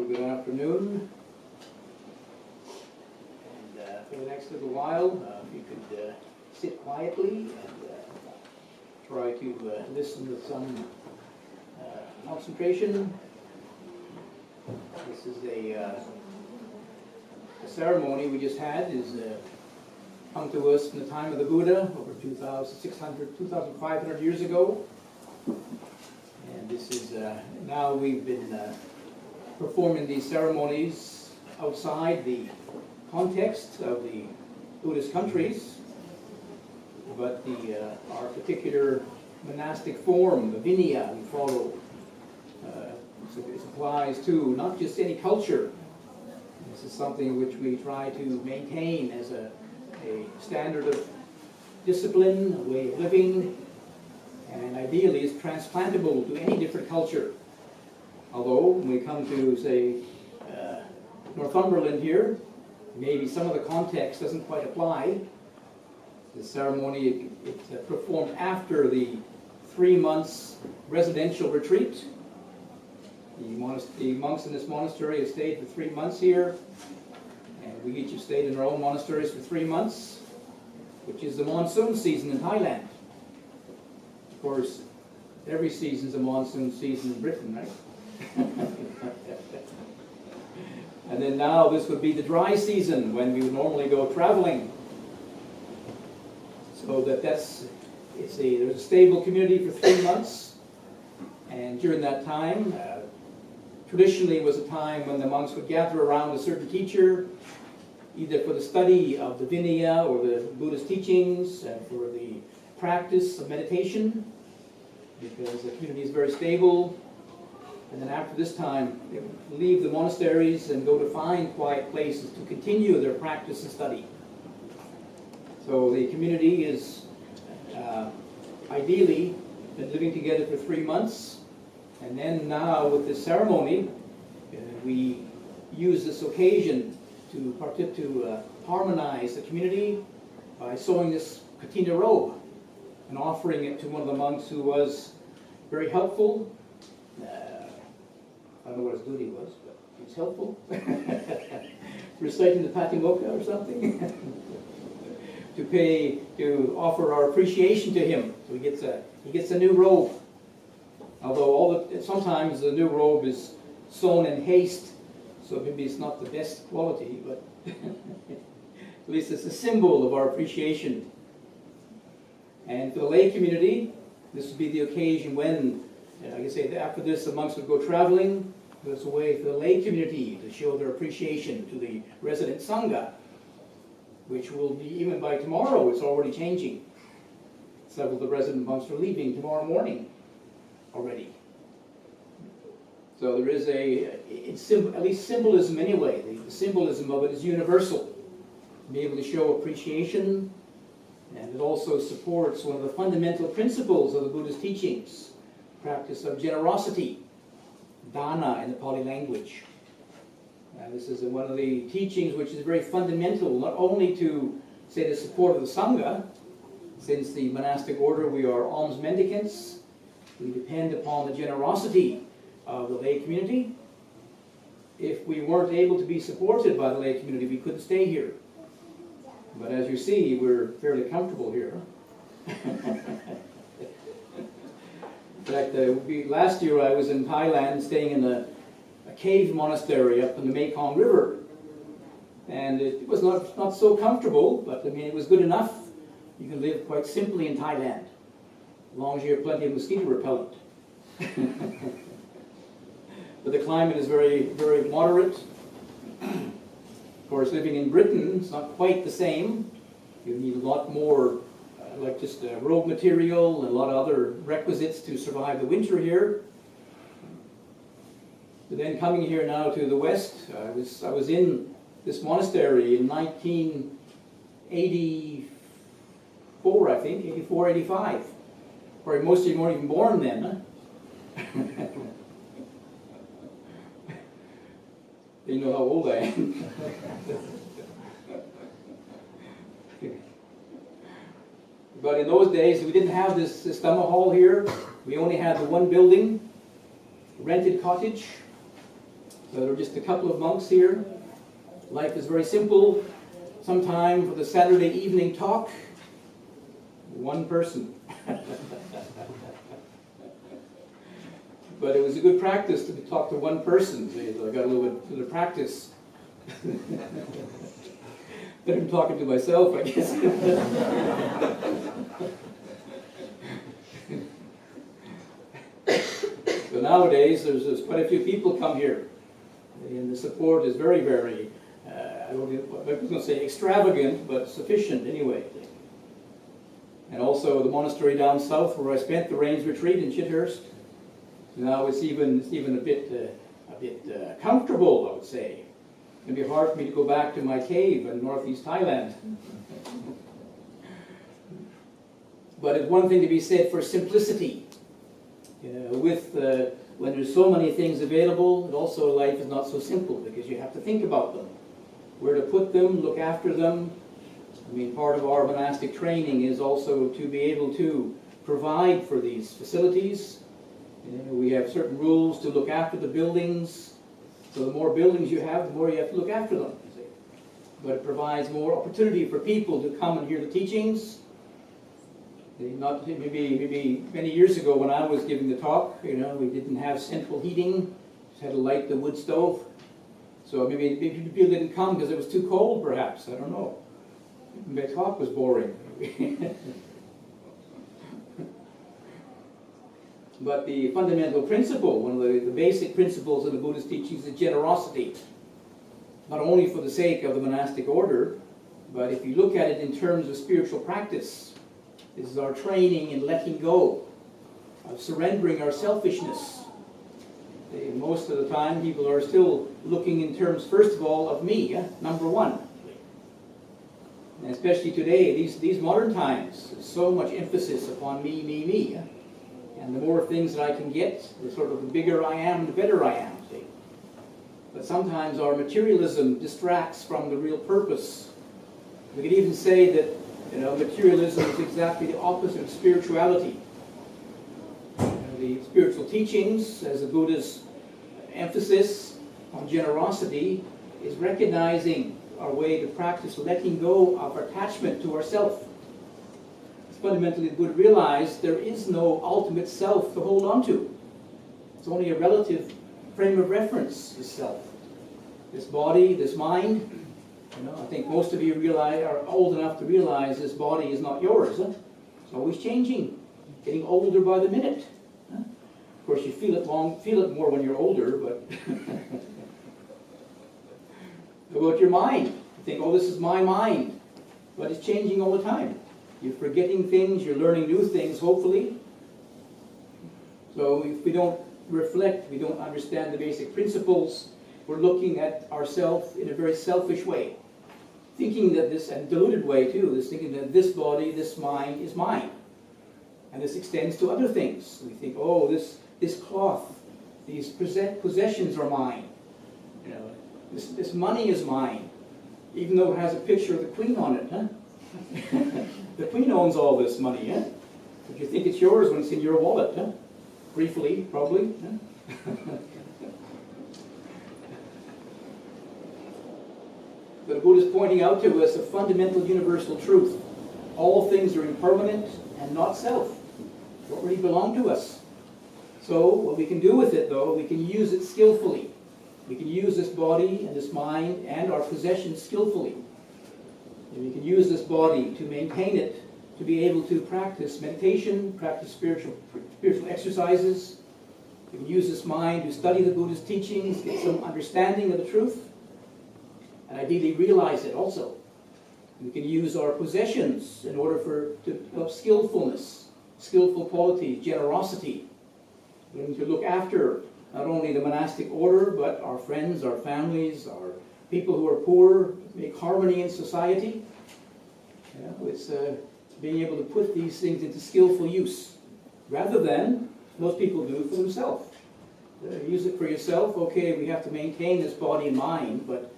Well, good afternoon. And for the next little while, if you could sit quietly and try to listen with some concentration. This is a ceremony we just had is come to us from the time of the Buddha, over 2,500 years ago. And this is, now we've been performing these ceremonies outside the context of the Buddhist countries, but our particular monastic form, the Vinaya we follow, it applies to not just any culture. This is something which we try to maintain as a standard of discipline, a way of living, and ideally is transplantable to any different culture. Although when we come to, say, Northumberland here, maybe some of the context doesn't quite apply. The ceremony, it's performed after the 3 months residential retreat. The monks in this monastery have stayed for 3 months here, and we each have stayed in our own monasteries for 3 months, which is the monsoon season in Thailand. Of course, every season is a monsoon season in Britain, right? And then now this would be the dry season when we would normally go traveling. So there's a stable community for 3 months, and during that time, traditionally it was a time when the monks would gather around a certain teacher, either for the study of the Vinaya or the Buddhist teachings, and for the practice of meditation, because the community is very stable. And then after this time, they would leave the monasteries and go to find quiet places to continue their practice and study. So the community is ideally been living together for 3 months. And then now with this ceremony, we use this occasion to harmonize the community by sewing this Kathina robe and offering it to one of the monks who was very helpful. I don't know what his duty was, but he was helpful. Reciting the Patimokkha or something. to offer our appreciation to him. So he gets a new robe. Although sometimes the new robe is sewn in haste, so maybe it's not the best quality, but at least it's a symbol of our appreciation. And for the lay community, this would be the occasion when, like I say, after this the monks would go traveling. There's a way for the lay community to show their appreciation to the resident Sangha, which will be, even by tomorrow, it's already changing. Several of the resident monks are leaving tomorrow morning already. So there is at least symbolism anyway. The symbolism of it is universal. Be able to show appreciation, and it also supports one of the fundamental principles of the Buddhist teachings, practice of generosity, dana in the Pali language. This is one of the teachings which is very fundamental, not only to, say, the support of the Sangha. Since the monastic order, we are alms mendicants. We depend upon the generosity of the lay community. If we weren't able to be supported by the lay community, we couldn't stay here. But as you see, we're fairly comfortable here. In fact, last year I was in Thailand staying in a cave monastery up in the Mekong River. And it was not so comfortable, but I mean it was good enough. You can live quite simply in Thailand, as long as you have plenty of mosquito repellent. But the climate is very, very moderate. Of course, living in Britain, it's not quite the same. You need a lot more, like just robe material and a lot of other requisites to survive the winter here. But then coming here now to the west, I was in this monastery in 1984, I think, 84, 85. Probably most of you weren't even born then, huh? You know how old I am. But in those days, we didn't have this Dhamma hall here. We only had the one building, rented cottage. There are just a couple of monks here. Life is very simple. Some time for the Saturday evening talk. One person. But it was a good practice to talk to one person. So I got a little bit of practice. But I'm talking to myself, I guess. So nowadays, there's quite a few people come here. And the support is very, very, I was going to say extravagant, but sufficient anyway. And also the monastery down south where I spent the Rains Retreat in Chithurst. Now it's even a bit comfortable, I would say. It'd be hard for me to go back to my cave in northeast Thailand. But it's one thing to be said for simplicity. When there's so many things available, and also life is not so simple because you have to think about them. Where to put them, look after them. I mean, part of our monastic training is also to be able to provide for these facilities. We have certain rules to look after the buildings. So the more buildings you have, the more you have to look after them. But it provides more opportunity for people to come and hear the teachings. Not maybe many years ago when I was giving the talk, we didn't have central heating. Just had to light the wood stove. So maybe people didn't come because it was too cold, perhaps. I don't know. My talk was boring. But the fundamental principle, one of the basic principles of the Buddhist teachings is generosity. Not only for the sake of the monastic order, but if you look at it in terms of spiritual practice, this is our training in letting go, of surrendering our selfishness. Most of the time people are still looking in terms, first of all, of me, number one. And especially today, these modern times, there's so much emphasis upon me, me, me. And the more things that I can get, the bigger I am, the better I am. See? But sometimes our materialism distracts from the real purpose. We could even say that materialism is exactly the opposite of spirituality. The spiritual teachings, as the Buddha's emphasis on generosity, is recognizing our way to practice letting go of attachment to ourself. Fundamentally, the Buddha realized there is no ultimate self to hold on to. It's only a relative frame of reference, this self. This body, this mind. I think most of you are old enough to realize this body is not yours. It's always changing, getting older by the minute. Of course, you feel it more when you're older, but about your mind. You think, oh, this is my mind, but it's changing all the time. You're forgetting things, you're learning new things, hopefully. So if we don't reflect, we don't understand the basic principles, we're looking at ourselves in a very selfish way. Thinking that this, and diluted way too, thinking that this body, this mind is mine. And this extends to other things. We think, oh, this cloth, these possessions are mine. This money is mine. Even though it has a picture of the Queen on it, The Queen owns all this money, But you think it's yours when it's in your wallet, Briefly, probably, But the Buddha is pointing out to us a fundamental universal truth. All things are impermanent and not self. They don't really belong to us. So what we can do with it, though, we can use it skillfully. We can use this body and this mind and our possessions skillfully. And we can use this body to maintain it, to be able to practice meditation, practice spiritual exercises. We can use this mind to study the Buddha's teachings, get some understanding of the truth, and ideally realize it also. We can use our possessions in order to develop skillfulness, skillful qualities, generosity. We need to look after not only the monastic order, but our friends, our families, our people who are poor, make harmony in society. It's being able to put these things into skillful use, rather than most people do for themselves. Use it for yourself, okay, we have to maintain this body and mind, but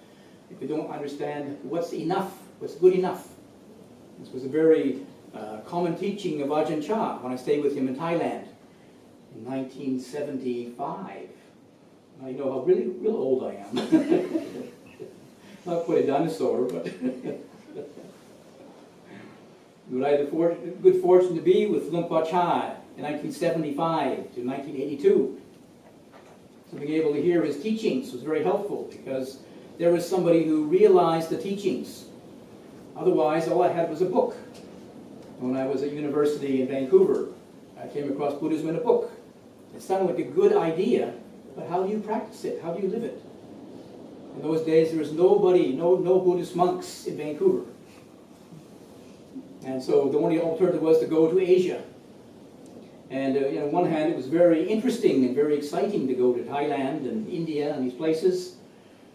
if you don't understand what's enough, what's good enough. This was a very common teaching of Ajahn Chah when I stayed with him in Thailand in 1975. Now you know how real old I am. Not quite a dinosaur, but I had the good fortune to be with Luang Por Chai in 1975 to 1982. So being able to hear his teachings was very helpful because there was somebody who realized the teachings. Otherwise, all I had was a book. When I was at university in Vancouver, I came across Buddhism in a book. It sounded like a good idea, but how do you practice it? How do you live it? In those days, there was nobody, no Buddhist monks in Vancouver. And so the only alternative was to go to Asia. And on one hand, it was very interesting and very exciting to go to Thailand and India and these places.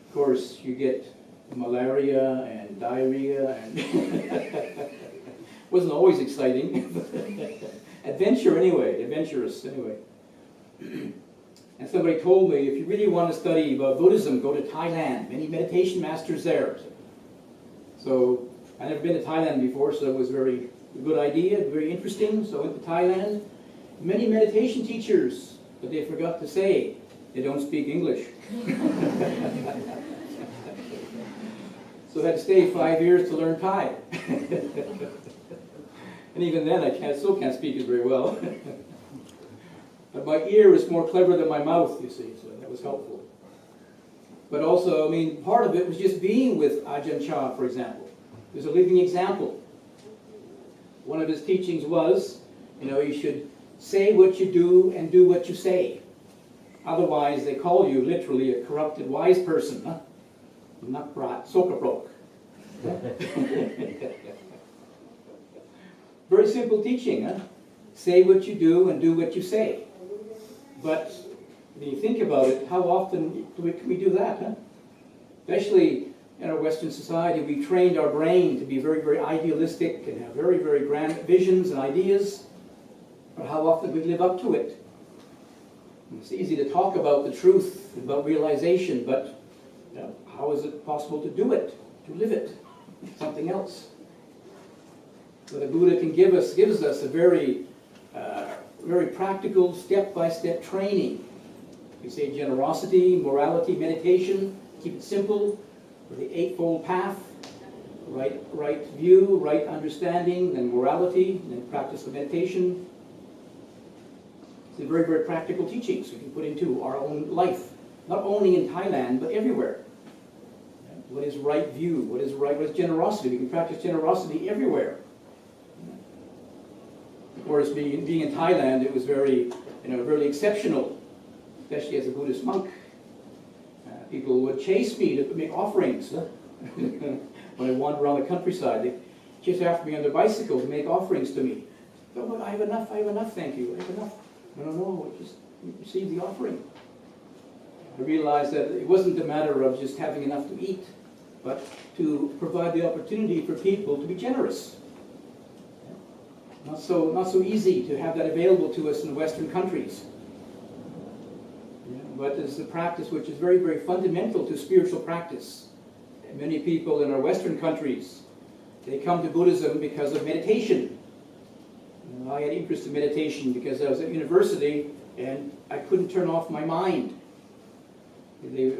Of course, you get malaria and diarrhea, and wasn't always exciting. Adventurous anyway. And somebody told me, if you really want to study about Buddhism, go to Thailand. Many meditation masters there. So I'd never been to Thailand before, so it was a good idea, very interesting. So I went to Thailand. Many meditation teachers, but they forgot to say they don't speak English. So I had to stay 5 years to learn Thai. And even then, I still can't speak it very well. But my ear is more clever than my mouth, you see, so that was helpful. But also, I mean, part of it was just being with Ajahn Chah, for example. He was a living example. One of his teachings was, you should say what you do and do what you say. Otherwise, they call you literally a corrupted wise person. Huh? Nakrat, sokaprok. Very simple teaching, huh? Say what you do and do what you say. But when you think about it, how often can we do that? Huh? Especially in our Western society, we trained our brain to be very, very idealistic and have very, very grand visions and ideas. But how often do we live up to it? It's easy to talk about the truth, about realization, but how is it possible to do it, to live it? Something else. So the Buddha gives us a very practical, step-by-step training. You say generosity, morality, meditation, keep it simple, or the Eightfold Path, right view, right understanding, then morality, and then practice of meditation. It's a very, very practical teachings we can put into our own life, not only in Thailand, but everywhere. What is right view? What is generosity? We can practice generosity everywhere. Of course, being in Thailand, it was very, really exceptional, especially as a Buddhist monk. People would chase me to make offerings. When I wandered around the countryside, they chased after me on their bicycle to make offerings to me. Oh, I have enough, thank you, I have enough. No, just receive the offering. I realized that it wasn't a matter of just having enough to eat, but to provide the opportunity for people to be generous. Not so easy to have that available to us in Western countries. But it's a practice which is very, very fundamental to spiritual practice. And many people in our Western countries, they come to Buddhism because of meditation. I had interest in meditation because I was at university and I couldn't turn off my mind.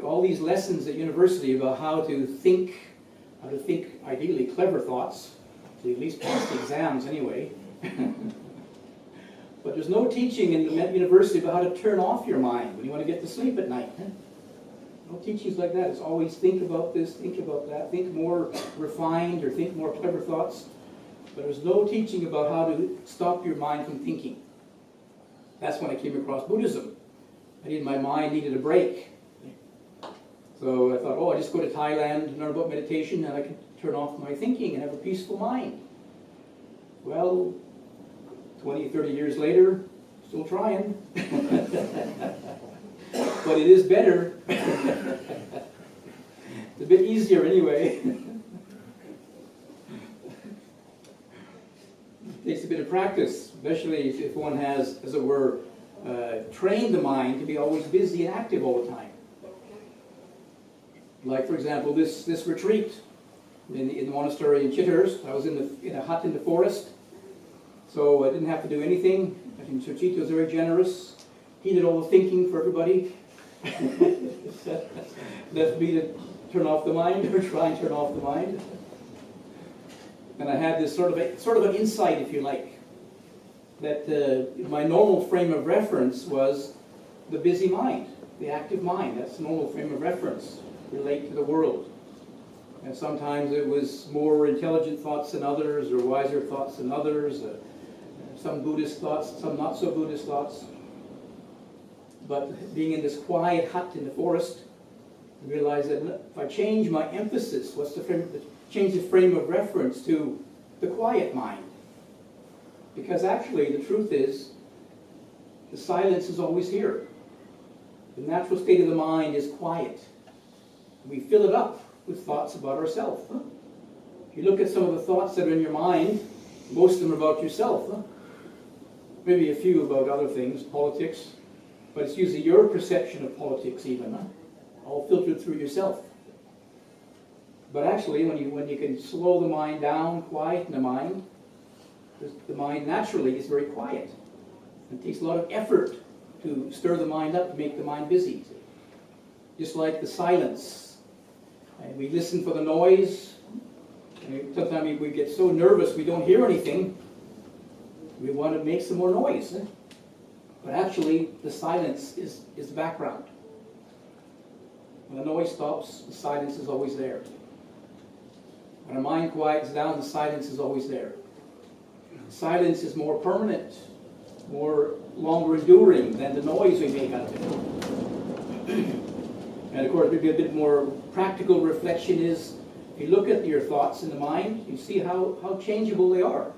All these lessons at university about how to think ideally clever thoughts, to at least pass the exams anyway. But there's no teaching in the university about how to turn off your mind when you want to get to sleep at night. No teachings like that. It's always think about this, think about that, think more refined or think more clever thoughts. But there's no teaching about how to stop your mind from thinking. That's when I came across Buddhism. My mind needed a break. So I thought, I just go to Thailand and learn about meditation and I can turn off my thinking and have a peaceful mind. Well, 20, 30 years later, still trying. But it is better. It's a bit easier anyway. It takes a bit of practice, especially if one has, as it were, trained the mind to be always busy and active all the time. Like, for example, this retreat in the monastery in Chithurst. I was in a hut in the forest, so I didn't have to do anything. I think Suchita was very generous. He did all the thinking for everybody. Left me to turn off the mind, or try and turn off the mind. And I had this sort of an insight, if you like, that my normal frame of reference was the busy mind, the active mind. That's the normal frame of reference, relate to the world. And sometimes it was more intelligent thoughts than others, or wiser thoughts than others, some Buddhist thoughts, some not so Buddhist thoughts. But being in this quiet hut in the forest, I realized that if I change my emphasis, change the frame of reference to the quiet mind. Because actually, the truth is, the silence is always here. The natural state of the mind is quiet. We fill it up with thoughts about ourselves. If you look at some of the thoughts that are in your mind, most of them are about yourself. Maybe a few about other things, politics, but it's usually your perception of politics even, all filtered through yourself. But actually, when you can slow the mind down, quieten the mind naturally is very quiet. It takes a lot of effort to stir the mind up, to make the mind busy. Just like the silence. And we listen for the noise. And sometimes we get so nervous we don't hear anything. We want to make some more noise. But actually, the silence is the background. When the noise stops, the silence is always there. When our mind quiets down, the silence is always there. Silence is more permanent, more longer enduring than the noise we make out of it. And of course, maybe a bit more practical reflection is, if you look at your thoughts in the mind, you see how changeable they are.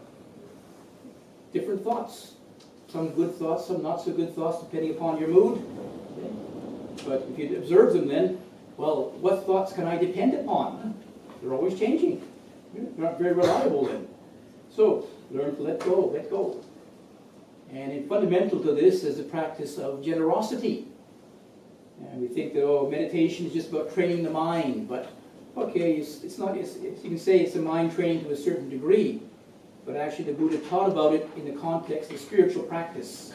Different thoughts. Some good thoughts, some not so good thoughts, depending upon your mood. But if you observe them then, well, what thoughts can I depend upon? They're always changing. They're not very reliable then. So, learn to let go, let go. And fundamental to this is the practice of generosity. And we think that, oh, meditation is just about training the mind, but okay, it's not. You can say it's a mind training to a certain degree, but actually the Buddha taught about it in the context of spiritual practice.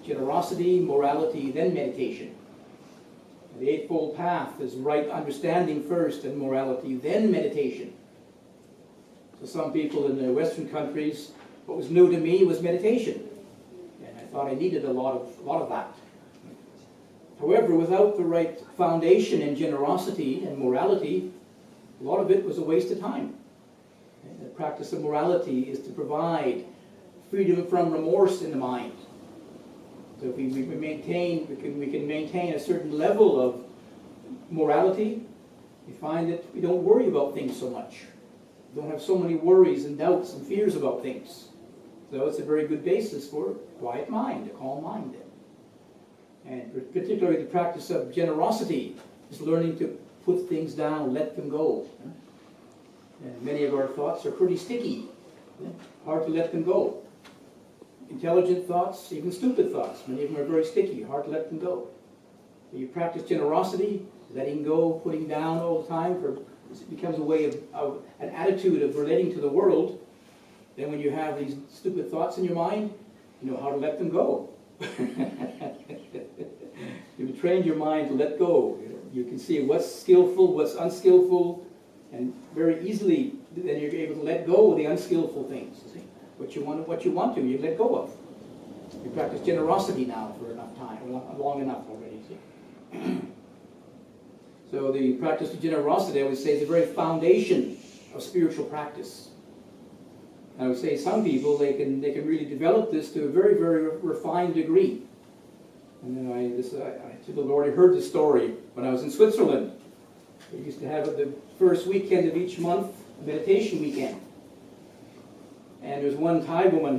Generosity, morality, then meditation. And the Eightfold Path is right understanding first, and morality, then meditation. So some people in the Western countries, what was new to me was meditation, and I thought I needed a lot of that. However, without the right foundation in generosity and morality, a lot of it was a waste of time. And the practice of morality is to provide freedom from remorse in the mind. So if we can maintain a certain level of morality, we find that we don't worry about things so much. We don't have so many worries and doubts and fears about things. So it's a very good basis for a quiet mind, a calm mind. And particularly the practice of generosity is learning to put things down, let them go. And many of our thoughts are pretty sticky, hard to let them go. Intelligent thoughts, even stupid thoughts, many of them are very sticky, hard to let them go. When you practice generosity, letting go, putting down all the time, it becomes a way of an attitude of relating to the world. Then when you have these stupid thoughts in your mind, you know how to let them go. You've trained your mind to let go. You can see what's skillful, what's unskillful, and very easily then you're able to let go of the unskillful things. See? What you want to, you let go of. You practice generosity now for enough time, long enough already. See? So the practice of generosity, I would say, is the very foundation of spiritual practice. I would say some people, they can really develop this to a very, very refined degree. And then I've already heard the story when I was in Switzerland. They used to have the first weekend of each month, a meditation weekend. And there was one Thai woman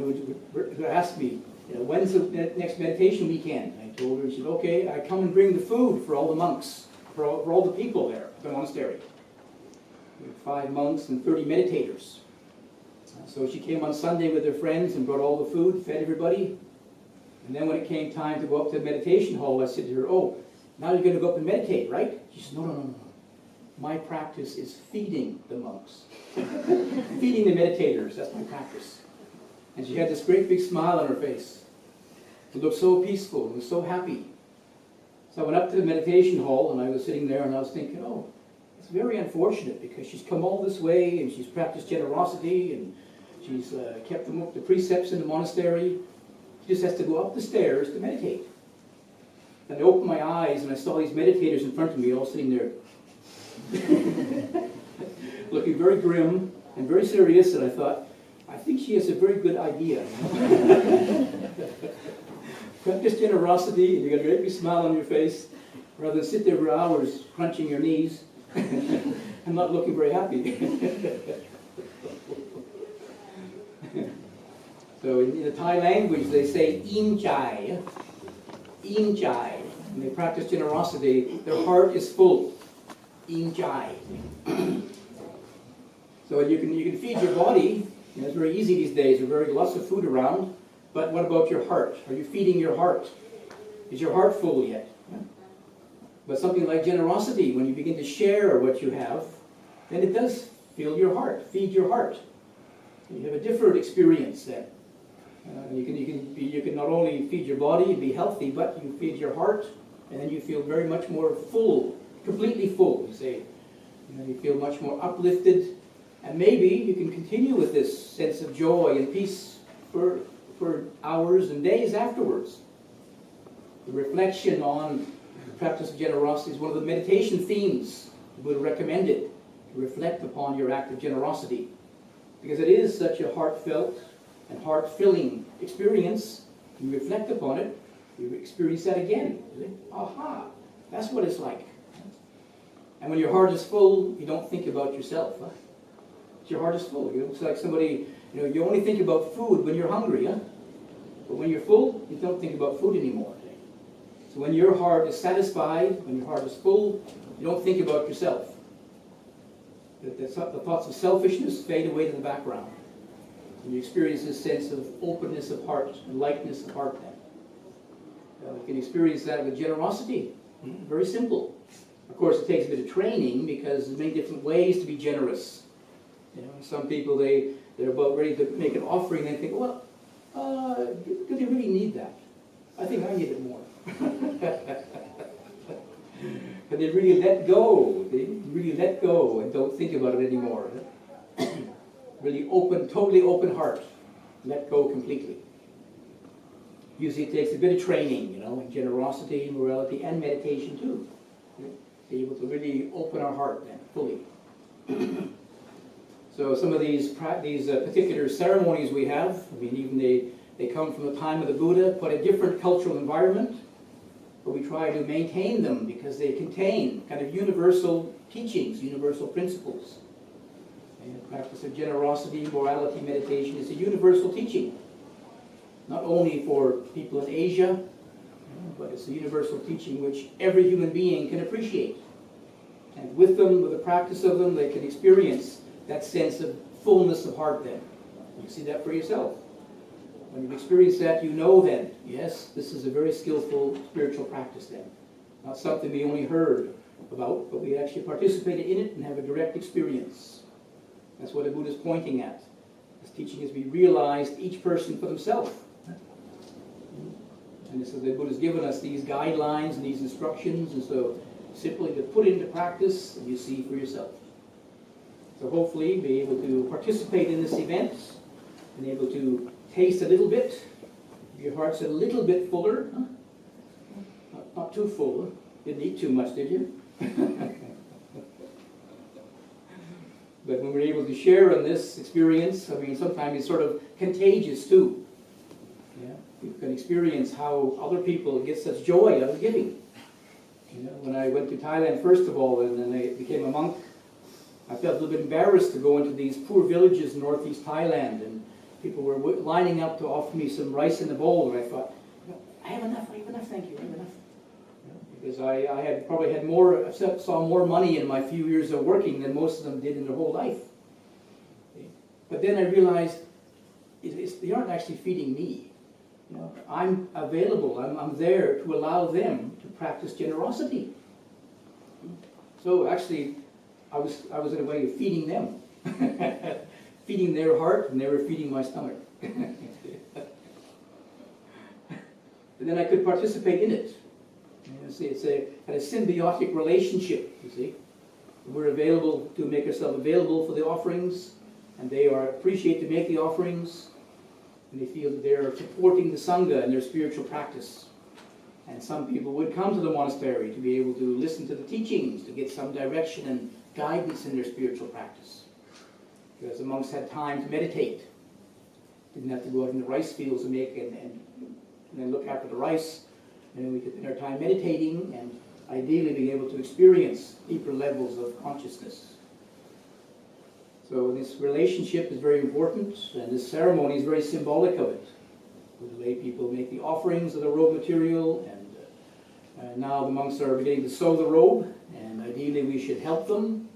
who asked me, when's the next meditation weekend? I told her, she said, okay, I come and bring the food for all the monks, for all the people there at the monastery. We had 5 monks and 30 meditators. So she came on Sunday with her friends and brought all the food, fed everybody. And then when it came time to go up to the meditation hall, I said to her, oh, now you're going to go up and meditate, right? She said, no. My practice is feeding the monks. Feeding the meditators, that's my practice. And she had this great big smile on her face. It looked so peaceful, it was so happy. So I went up to the meditation hall and I was sitting there and I was thinking, oh, it's very unfortunate because she's come all this way and she's practiced generosity and she's kept the precepts in the monastery. She just has to go up the stairs to meditate. And I opened my eyes and I saw these meditators in front of me all sitting there looking very grim and very serious, and I thought, I think she has a very good idea. Practice generosity and you got a great big smile on your face rather than sit there for hours crunching your knees and not looking very happy. So in the Thai language they say in chai, when they practice generosity, their heart is full. In chai. So you can feed your body. You know, it's very easy these days. There's very lots of food around. But what about your heart? Are you feeding your heart? Is your heart full yet? Yeah. But something like generosity, when you begin to share what you have, then it does fill your heart, feed your heart. You have a different experience then. You can not only feed your body and be healthy, but you feed your heart, and then you feel very much more full, completely full, you say. You feel much more uplifted, and maybe you can continue with this sense of joy and peace for hours and days afterwards. The reflection on the practice of generosity is one of the meditation themes the Buddha recommended, to reflect upon your act of generosity. Because it is such a heartfelt and heart-filling experience. You reflect upon it, you experience that again. Aha, that's what it's like. And when your heart is full, you don't think about yourself. Huh? Your heart is full. It's like somebody, you only think about food when you're hungry. Huh? But when you're full, you don't think about food anymore. So when your heart is satisfied, when your heart is full, you don't think about yourself. The thoughts of selfishness fade away to the background. And you experience this sense of openness of heart and lightness of heart then. You can experience that with generosity. Very simple. Of course, it takes a bit of training because there's many different ways to be generous. Some people, they're about ready to make an offering and they think, well, do they really need that? I think I need it more. But they really let go. They really let go and don't think about it anymore. Really open, totally open heart. Let go completely. Usually it takes a bit of training, in generosity, morality, and meditation too. Be able to really open our heart then, fully. So some of these particular ceremonies we have, even they come from the time of the Buddha, quite a different cultural environment, but we try to maintain them because they contain kind of universal teachings, universal principles. And the practice of generosity, morality, meditation is a universal teaching. Not only for people in Asia, but it's a universal teaching which every human being can appreciate. And with them, with the practice of them, they can experience that sense of fullness of heart then. You see that for yourself. When you experience that, you know then, yes, this is a very skillful spiritual practice then. Not something we only heard about, but we actually participated in it and have a direct experience. That's what the Buddha is pointing at. His teaching is to be realized, each person for themselves. And so the Buddha has given us these guidelines and these instructions, and so simply to put into practice, and you see for yourself. So hopefully be able to participate in this event, and able to taste a little bit. Your heart's a little bit fuller. Huh? Not too full. Didn't eat too much, did you? But when we're able to share in this experience, sometimes it's sort of contagious too. Yeah? You can experience how other people get such joy out of giving. When I went to Thailand first of all, and then I became a monk, I felt a little bit embarrassed to go into these poor villages in northeast Thailand, and people were lining up to offer me some rice in a bowl, and I thought, I have enough, thank you, I have enough. Because I had probably had saw more money in my few years of working than most of them did in their whole life. But then I realized they aren't actually feeding me. I'm available, I'm there to allow them to practice generosity. So actually, I was in a way of feeding them. Feeding their heart, and they were feeding my stomach. And then I could participate in it. it's a symbiotic relationship, you see. We're available to make ourselves available for the offerings, and they appreciate to make the offerings, and they feel that they're supporting the Sangha in their spiritual practice. And some people would come to the monastery to be able to listen to the teachings, to get some direction and guidance in their spiritual practice. Because the monks had time to meditate. Didn't have to go out in the rice fields and then look after the rice. And then we could spend our time meditating and ideally being able to experience deeper levels of consciousness. So this relationship is very important, and this ceremony is very symbolic of it. The lay people make the offerings of the robe material, and now the monks are beginning to sew the robe, and ideally we should help them.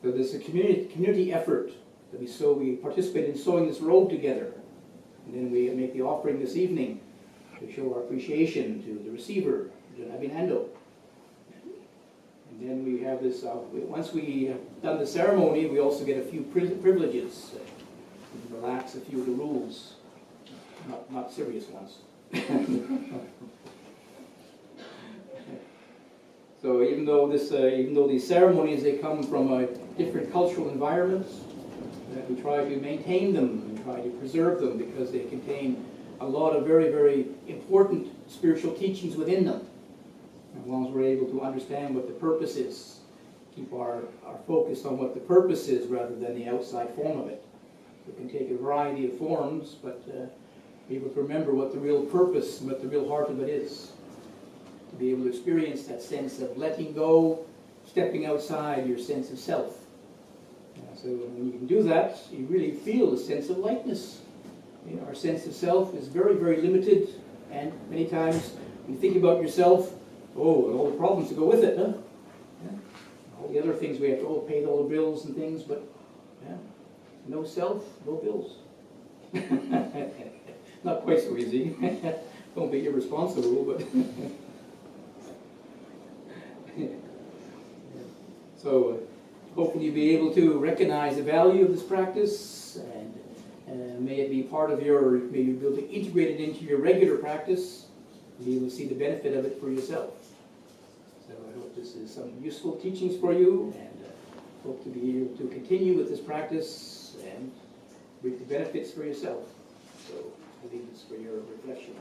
So there's a community effort that we participate in sewing this robe together. And then we make the offering this evening to show our appreciation to the receiver, Abhinando. And then we have this, once we have done the ceremony, we also get a few privileges. We can relax a few of the rules, not serious ones. So even though these ceremonies, they come from different cultural environments, we try to maintain them and try to preserve them because they contain a lot of very, very important spiritual teachings within them. As long as we're able to understand what the purpose is, keep our focus on what the purpose is rather than the outside form of it. We can take a variety of forms, but be able to remember what the real purpose and what the real heart of it is. To be able to experience that sense of letting go, stepping outside your sense of self. So when you can do that, you really feel a sense of lightness. You know, our sense of self is very, very limited, and many times when you think about yourself, and all the problems that go with it, huh? Yeah. All the other things we have to pay all the bills and things, but yeah, no self, no bills. Not quite so easy. Don't be irresponsible, but so hopefully you'll be able to recognize the value of this practice, and may it be part of may you be able to integrate it into your regular practice, and be able to see the benefit of it for yourself. So I hope this is some useful teachings for you, and hope to be able to continue with this practice and reap the benefits for yourself. So I leave this for your reflection.